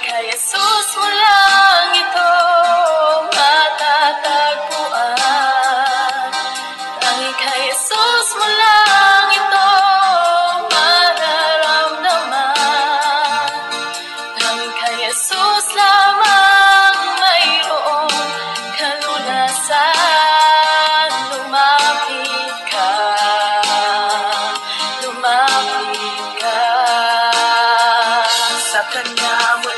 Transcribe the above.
kay Jesus mo lang ito matatagpuan. Tanging kay Jesus mo lang ito mararamdaman. Tanging kay Jesus lamang mayroong kalunasan. Lumapit ka, lumapit ka sa Kanya mo